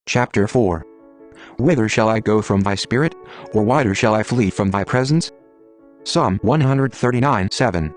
Chapter 4. Whither shall I go from thy spirit, or whither shall I flee from thy presence? Psalm 139:7.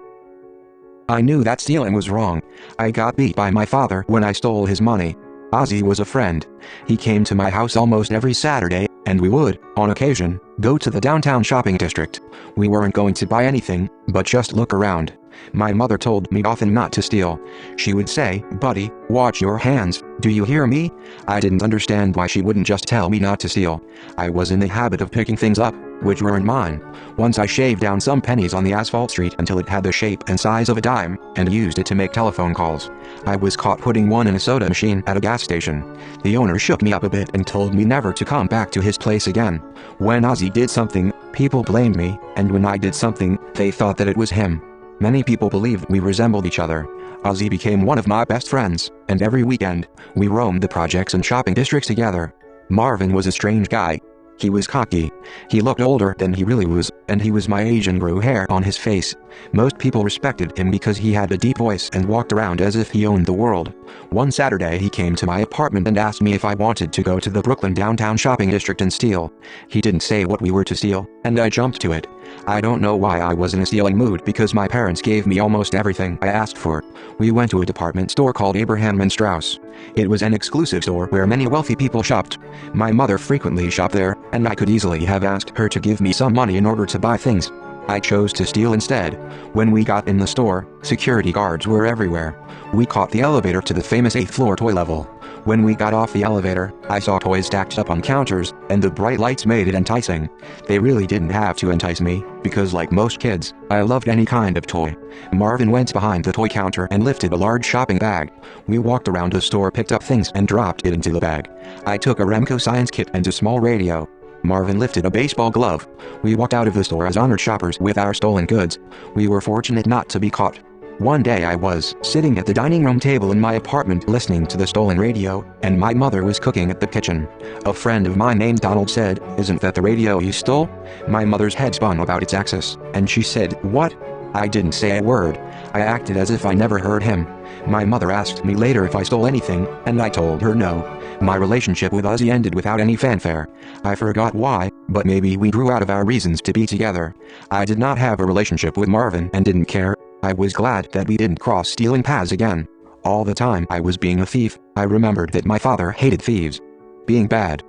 I knew that stealing was wrong. I got beat by my father when I stole his money. Ozzy was a friend. He came to my house almost every Saturday, and we would, on occasion, go to the downtown shopping district. We weren't going to buy anything, but just look around. My mother told me often not to steal. She would say, "Buddy, watch your hands, do you hear me?" I didn't understand why she wouldn't just tell me not to steal. I was in the habit of picking things up, which weren't mine. Once I shaved down some pennies on the asphalt street until it had the shape and size of a dime, and used it to make telephone calls. I was caught putting one in a soda machine at a gas station. The owner shook me up a bit and told me never to come back to his place again. When Ozzy did something, people blamed me, and when I did something, they thought that it was him. Many people believed we resembled each other. Ozzy became one of my best friends, and every weekend, we roamed the projects and shopping districts together. Marvin was a strange guy. He was cocky. He looked older than he really was, and he was my age and grew hair on his face. Most people respected him because he had a deep voice and walked around as if he owned the world. One Saturday he came to my apartment and asked me if I wanted to go to the Brooklyn downtown shopping district and steal. He didn't say what we were to steal, and I jumped to it. I don't know why I was in a stealing mood because my parents gave me almost everything I asked for. We went to a department store called Abraham & Straus. It was an exclusive store where many wealthy people shopped. My mother frequently shopped there, and I could easily have asked her to give me some money in order to buy things. I chose to steal instead. When we got in the store, security guards were everywhere. We caught the elevator to the famous 8th floor toy level. When we got off the elevator, I saw toys stacked up on counters, and the bright lights made it enticing. They really didn't have to entice me, because like most kids, I loved any kind of toy. Marvin went behind the toy counter and lifted a large shopping bag. We walked around the store, picked up things and dropped it into the bag. I took a Remco science kit and a small radio. Marvin lifted a baseball glove. We walked out of the store as honored shoppers with our stolen goods. We were fortunate not to be caught. One day I was sitting at the dining room table in my apartment listening to the stolen radio, and my mother was cooking at the kitchen. A friend of mine named Donald said, "Isn't that the radio you stole?" My mother's head spun about its axis, and she said, "What?" I didn't say a word. I acted as if I never heard him. My mother asked me later if I stole anything, and I told her no. My relationship with Ozzy ended without any fanfare. I forgot why, but maybe we grew out of our reasons to be together. I did not have a relationship with Marvin and didn't care. I was glad that we didn't cross stealing paths again. All the time I was being a thief, I remembered that my father hated thieves. Being bad.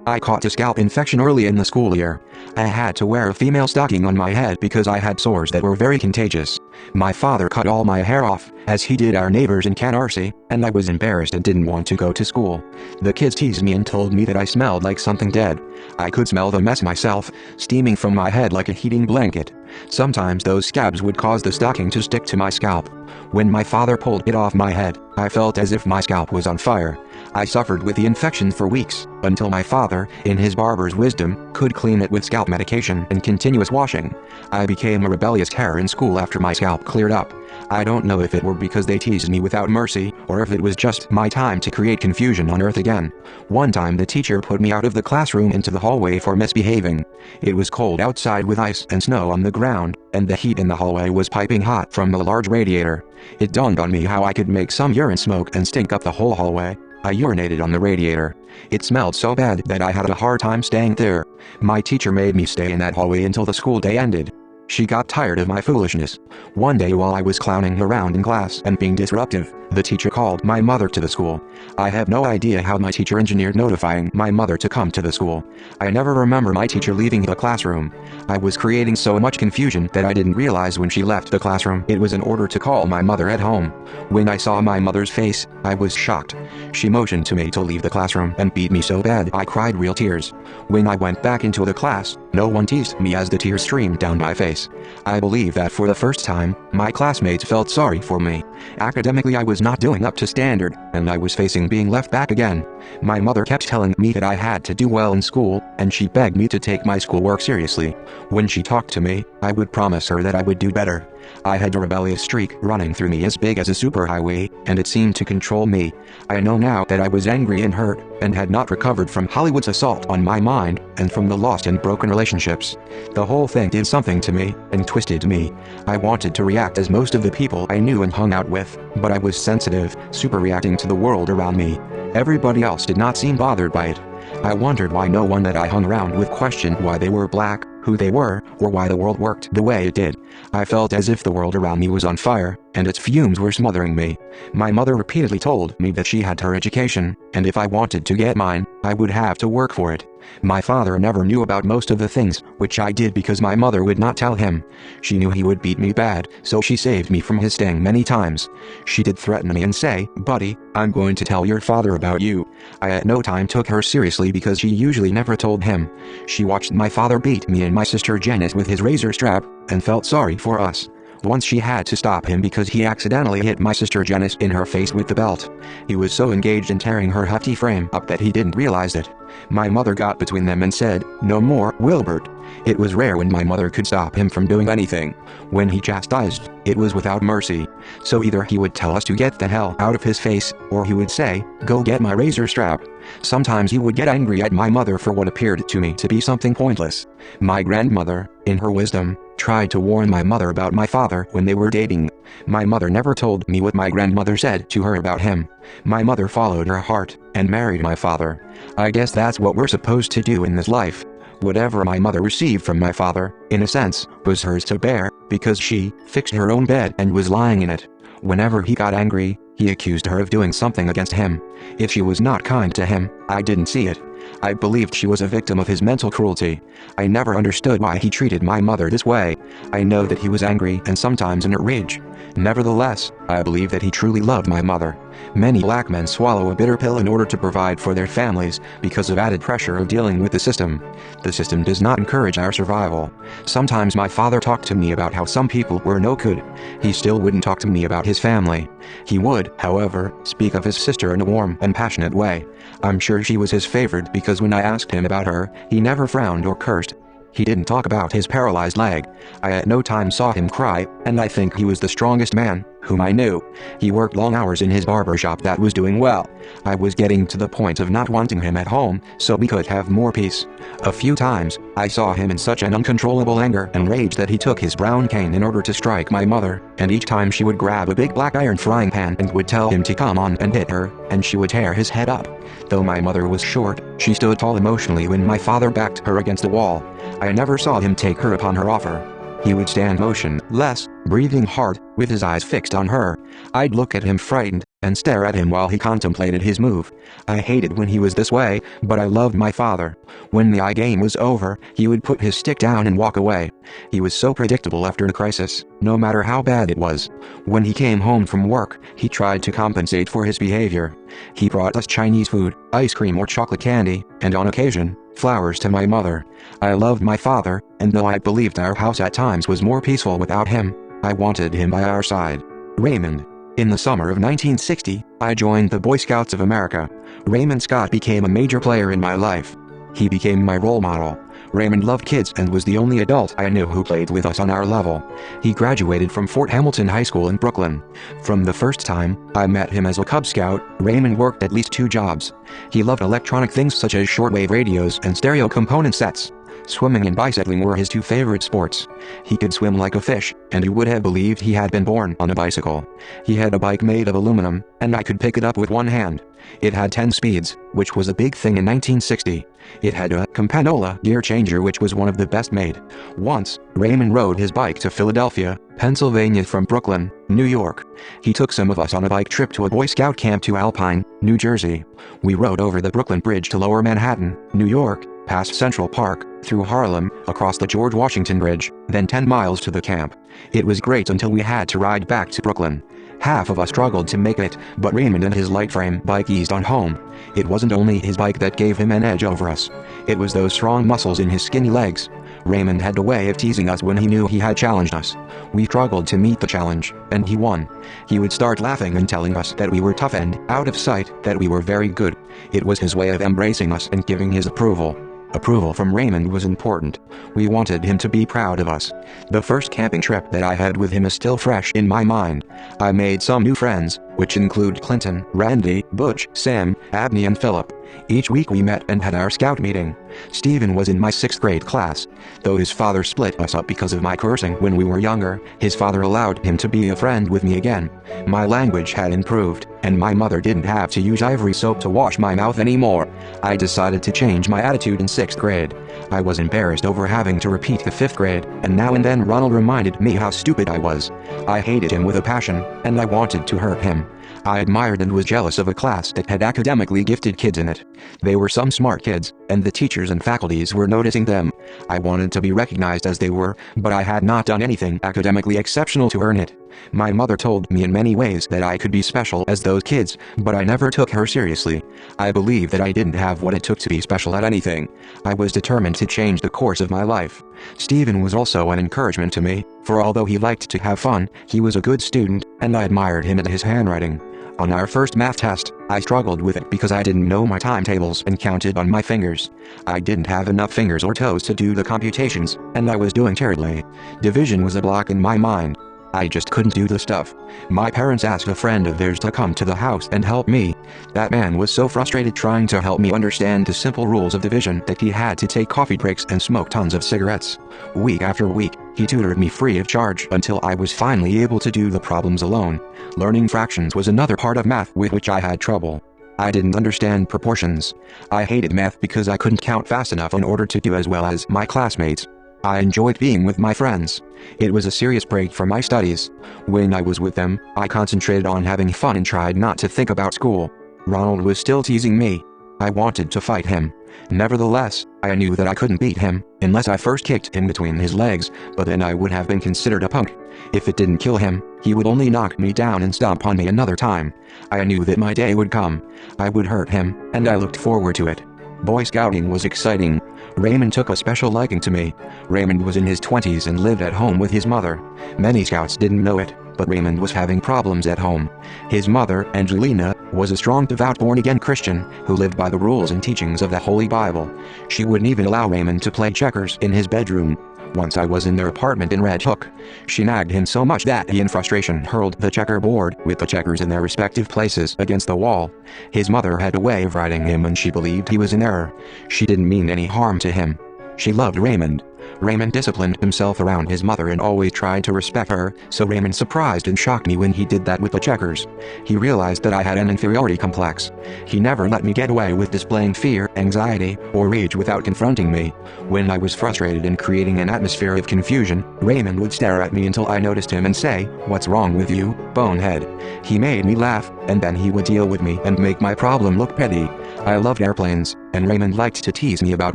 I caught a scalp infection early in the school year. I had to wear a female stocking on my head because I had sores that were very contagious. My father cut all my hair off, as he did our neighbors in Canarsie, and I was embarrassed and didn't want to go to school. The kids teased me and told me that I smelled like something dead. I could smell the mess myself, steaming from my head like a heating blanket. Sometimes those scabs would cause the stocking to stick to my scalp. When my father pulled it off my head, I felt as if my scalp was on fire. I suffered with the infection for weeks, until my father, in his barber's wisdom, could clean it with scalp medication and continuous washing. I became a rebellious terror in school after my scalp cleared up. I don't know if it were because they teased me without mercy, or if it was just my time to create confusion on earth again. One time the teacher put me out of the classroom into the hallway for misbehaving. It was cold outside with ice and snow on the ground, and the heat in the hallway was piping hot from the large radiator. It dawned on me how I could make some urine smoke and stink up the whole hallway. I urinated on the radiator. It smelled so bad that I had a hard time staying there. My teacher made me stay in that hallway until the school day ended. She got tired of my foolishness. One day while I was clowning around in class and being disruptive, the teacher called my mother to the school. I have no idea how my teacher engineered notifying my mother to come to the school. I never remember my teacher leaving the classroom. I was creating so much confusion that I didn't realize when she left the classroom it was an order to call my mother at home. When I saw my mother's face, I was shocked. She motioned to me to leave the classroom and beat me so bad I cried real tears. When I went back into the class, no one teased me as the tears streamed down my face. I believe that for the first time, my classmates felt sorry for me. Academically I was not doing up to standard, and I was facing being left back again. My mother kept telling me that I had to do well in school, and she begged me to take my schoolwork seriously. When she talked to me, I would promise her that I would do better. I had a rebellious streak running through me as big as a superhighway, and it seemed to control me. I know now that I was angry and hurt, and had not recovered from Hollywood's assault on my mind, and from the lost and broken relationships. The whole thing did something to me, and twisted me. I wanted to react as most of the people I knew and hung out with, but I was sensitive, super reacting to the world around me. Everybody else did not seem bothered by it. I wondered why no one that I hung around with questioned why they were black, who they were, or why the world worked the way it did. I felt as if the world around me was on fire, and its fumes were smothering me. My mother repeatedly told me that she had her education, and if I wanted to get mine, I would have to work for it. My father never knew about most of the things, which I did because my mother would not tell him. She knew he would beat me bad, so she saved me from his sting many times. She did threaten me and say, "Buddy, I'm going to tell your father about you." I at no time took her seriously because she usually never told him. She watched my father beat me and my sister Janice with his razor strap, and felt sorry for us. Once she had to stop him because he accidentally hit my sister Janice in her face with the belt. He was so engaged in tearing her hefty frame up that he didn't realize it. My mother got between them and said, "No more, Wilbert." It was rare when my mother could stop him from doing anything. When he chastised, it was without mercy. So either he would tell us to get the hell out of his face, or he would say, "Go get my razor strap." Sometimes he would get angry at my mother for what appeared to me to be something pointless. My grandmother, in her wisdom, tried to warn my mother about my father when they were dating. My mother never told me what my grandmother said to her about him. My mother followed her heart, and married my father. I guess that's what we're supposed to do in this life. Whatever my mother received from my father, in a sense, was hers to bear, because she fixed her own bed and was lying in it. Whenever he got angry, he accused her of doing something against him. If she was not kind to him, I didn't see it. I believed she was a victim of his mental cruelty. I never understood why he treated my mother this way. I know that he was angry and sometimes in a rage. Nevertheless, I believe that he truly loved my mother. Many black men swallow a bitter pill in order to provide for their families because of added pressure of dealing with the system. The system does not encourage our survival. Sometimes my father talked to me about how some people were no good. He still wouldn't talk to me about his family. He would, however, speak of his sister in a warm and passionate way. I'm sure she was his favorite because when I asked him about her, he never frowned or cursed. He didn't talk about his paralyzed leg. I at no time saw him cry, and I think he was the strongest man whom I knew. He worked long hours in his barber shop that was doing well. I was getting to the point of not wanting him at home, so we could have more peace. A few times, I saw him in such an uncontrollable anger and rage that he took his brown cane in order to strike my mother, and each time she would grab a big black iron frying pan and would tell him to come on and hit her, and she would tear his head up. Though my mother was short, she stood tall emotionally when my father backed her against the wall. I never saw him take her upon her offer. He would stand motionless, breathing hard, with his eyes fixed on her. I'd look at him frightened, and stare at him while he contemplated his move. I hated when he was this way, but I loved my father. When the game was over, he would put his stick down and walk away. He was so predictable after a crisis, no matter how bad it was. When he came home from work, he tried to compensate for his behavior. He brought us Chinese food, ice cream or chocolate candy, and on occasion, flowers to my mother. I loved my father, and though I believed our house at times was more peaceful without him, I wanted him by our side. Raymond. In the summer of 1960, I joined the Boy Scouts of America. Raymond Scott became a major player in my life. He became my role model. Raymond loved kids and was the only adult I knew who played with us on our level. He graduated from Fort Hamilton High School in Brooklyn. From the first time I met him as a Cub Scout, Raymond worked at least 2 jobs. He loved electronic things such as shortwave radios and stereo component sets. Swimming and bicycling were his 2 favorite sports. He could swim like a fish, and you would have believed he had been born on a bicycle. He had a bike made of aluminum, and I could pick it up with one hand. It had 10 speeds, which was a big thing in 1960. It had a Campanola gear changer which was one of the best made. Once, Raymond rode his bike to Philadelphia, Pennsylvania from Brooklyn, New York. He took some of us on a bike trip to a Boy Scout camp to Alpine, New Jersey. We rode over the Brooklyn Bridge to Lower Manhattan, New York, past Central Park, through Harlem, across the George Washington Bridge, then 10 miles to the camp. It was great until we had to ride back to Brooklyn. Half of us struggled to make it, but Raymond and his light frame bike eased on home. It wasn't only his bike that gave him an edge over us. It was those strong muscles in his skinny legs. Raymond had a way of teasing us when he knew he had challenged us. We struggled to meet the challenge, and he won. He would start laughing and telling us that we were tough and out of sight, that we were very good. It was his way of embracing us and giving his approval. Approval from Raymond was important. We wanted him to be proud of us. The first camping trip that I had with him is still fresh in my mind. I made some new friends, which include Clinton, Randy, Butch, Sam, Abney and Philip. Each week we met and had our scout meeting. Steven was in my 6th grade class. Though his father split us up because of my cursing when we were younger, his father allowed him to be a friend with me again. My language had improved, and my mother didn't have to use ivory soap to wash my mouth anymore. I decided to change my attitude in 6th grade. I was embarrassed over having to repeat the 5th grade, and now and then Ronald reminded me how stupid I was. I hated him with a passion, and I wanted to hurt him. I admired and was jealous of a class that had academically gifted kids in it. They were some smart kids, and the teachers and faculties were noticing them. I wanted to be recognized as they were, but I had not done anything academically exceptional to earn it. My mother told me in many ways that I could be special as those kids, but I never took her seriously. I believed that I didn't have what it took to be special at anything. I was determined to change the course of my life. Steven was also an encouragement to me, for although he liked to have fun, he was a good student, and I admired him and his handwriting. On our first math test, I struggled with it because I didn't know my timetables and counted on my fingers. I didn't have enough fingers or toes to do the computations, and I was doing terribly. Division was a block in my mind. I just couldn't do the stuff. My parents asked a friend of theirs to come to the house and help me. That man was so frustrated trying to help me understand the simple rules of division that he had to take coffee breaks and smoke tons of cigarettes. Week after week, he tutored me free of charge until I was finally able to do the problems alone. Learning fractions was another part of math with which I had trouble. I didn't understand proportions. I hated math because I couldn't count fast enough in order to do as well as my classmates. I enjoyed being with my friends. It was a serious break from my studies. When I was with them, I concentrated on having fun and tried not to think about school. Ronald was still teasing me. I wanted to fight him. Nevertheless, I knew that I couldn't beat him, unless I first kicked him between his legs, but then I would have been considered a punk. If it didn't kill him, he would only knock me down and stomp on me another time. I knew that my day would come. I would hurt him, and I looked forward to it. Boy Scouting was exciting. Raymond took a special liking to me. Raymond was in his 20s and lived at home with his mother. Many scouts didn't know it, but Raymond was having problems at home. His mother, Angelina, was a strong devout born-again Christian who lived by the rules and teachings of the Holy Bible. She wouldn't even allow Raymond to play checkers in his bedroom. Once I was in their apartment in Red Hook. She nagged him so much that he in frustration hurled the checkerboard with the checkers in their respective places against the wall. His mother had a way of righting him when she believed he was in error. She didn't mean any harm to him. She loved Raymond. Raymond disciplined himself around his mother and always tried to respect her, so Raymond surprised and shocked me when he did that with the checkers. He realized that I had an inferiority complex. He never let me get away with displaying fear, anxiety, or rage without confronting me. When I was frustrated and creating an atmosphere of confusion, Raymond would stare at me until I noticed him and say, "What's wrong with you, bonehead?" He made me laugh, and then he would deal with me and make my problem look petty. I loved airplanes, and Raymond liked to tease me about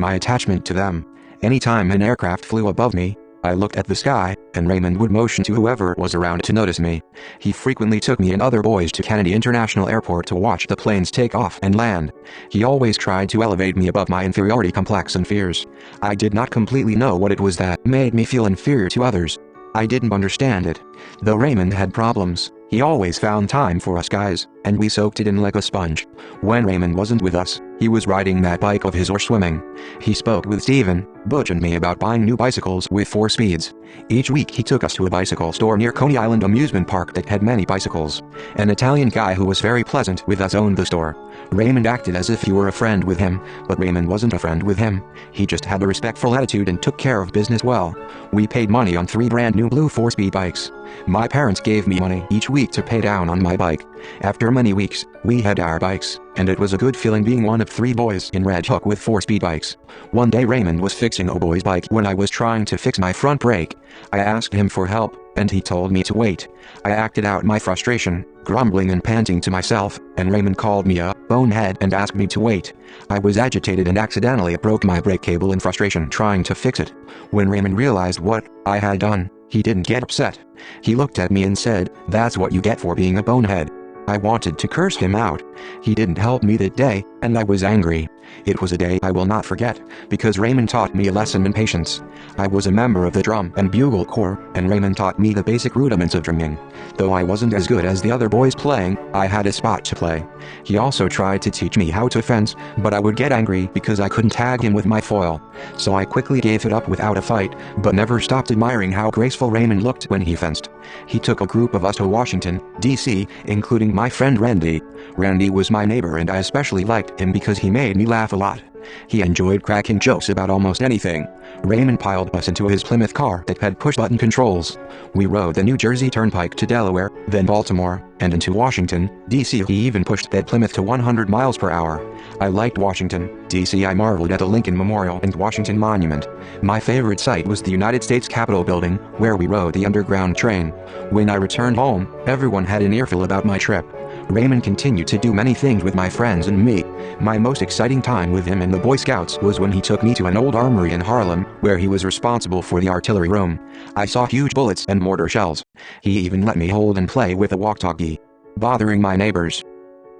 my attachment to them. Anytime an aircraft flew above me, I looked at the sky, and Raymond would motion to whoever was around to notice me. He frequently took me and other boys to Kennedy International Airport to watch the planes take off and land. He always tried to elevate me above my inferiority complex and fears. I did not completely know what it was that made me feel inferior to others. I didn't understand it. Though Raymond had problems, he always found time for us guys, and we soaked it in like a sponge. When Raymond wasn't with us, he was riding that bike of his or swimming. He spoke with Steven, Butch and me about buying new bicycles with 4 speeds. Each week he took us to a bicycle store near Coney Island amusement park that had many bicycles. An Italian guy who was very pleasant with us owned the store. Raymond acted as if he were a friend with him, but Raymond wasn't a friend with him. He just had a respectful attitude and took care of business well. We paid money on 3 brand new blue 4-speed bikes. My parents gave me money each week to pay down on my bike. After many weeks, we had our bikes, and it was a good feeling being one of 3 boys in Red Hook with 4-speed bikes. One day Raymond was fixing a boy's bike when I was trying to fix my front brake. I asked him for help, and he told me to wait. I acted out my frustration, grumbling and panting to myself, and Raymond called me a bonehead and asked me to wait. I was agitated and accidentally broke my brake cable in frustration trying to fix it. When Raymond realized what I had done, he didn't get upset. He looked at me and said, "That's what you get for being a bonehead." I wanted to curse him out. He didn't help me that day, and I was angry. It was a day I will not forget, because Raymond taught me a lesson in patience. I was a member of the drum and bugle corps, and Raymond taught me the basic rudiments of drumming. Though I wasn't as good as the other boys playing, I had a spot to play. He also tried to teach me how to fence, but I would get angry because I couldn't tag him with my foil. So I quickly gave it up without a fight, but never stopped admiring how graceful Raymond looked when he fenced. He took a group of us to Washington, D.C., including my friend Randy. Randy was my neighbor and I especially liked him because he made me laugh a lot. He enjoyed cracking jokes about almost anything. Raymond piled us into his Plymouth car that had push-button controls. We rode the New Jersey Turnpike to Delaware, then Baltimore, and into Washington, D.C. He even pushed that Plymouth to 100 miles per hour. I liked Washington, D.C. I marveled at the Lincoln Memorial and Washington Monument. My favorite site was the United States Capitol building, where we rode the underground train. When I returned home, everyone had an earful about my trip. Raymond continued to do many things with my friends and me. My most exciting time with him in the Boy Scouts was when he took me to an old armory in Harlem, where he was responsible for the artillery room. I saw huge bullets and mortar shells. He even let me hold and play with a walkie-talkie, bothering my neighbors.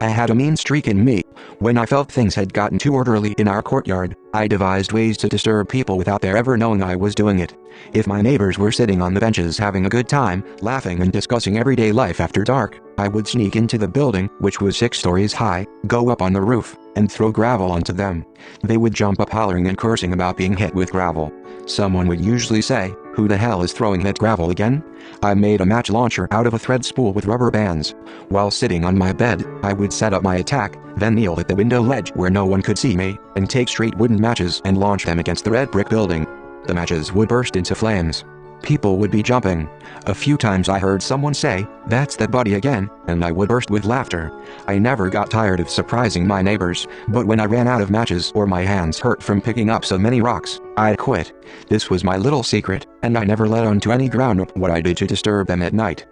I had a mean streak in me. When I felt things had gotten too orderly in our courtyard, I devised ways to disturb people without their ever knowing I was doing it. If my neighbors were sitting on the benches having a good time, laughing and discussing everyday life after dark, I would sneak into the building, which was 6 stories high, go up on the roof, and throw gravel onto them. They would jump up hollering and cursing about being hit with gravel. Someone would usually say, "Who the hell is throwing that gravel again?" I made a match launcher out of a thread spool with rubber bands. While sitting on my bed, I would set up my attack, then kneel at the window ledge where no one could see me, and take straight wooden matches and launch them against the red brick building. The matches would burst into flames. People would be jumping. A few times I heard someone say, "That's that buddy again," and I would burst with laughter. I never got tired of surprising my neighbors, but when I ran out of matches or my hands hurt from picking up so many rocks, I'd quit. This was my little secret, and I never let on to any grown-up what I did to disturb them at night.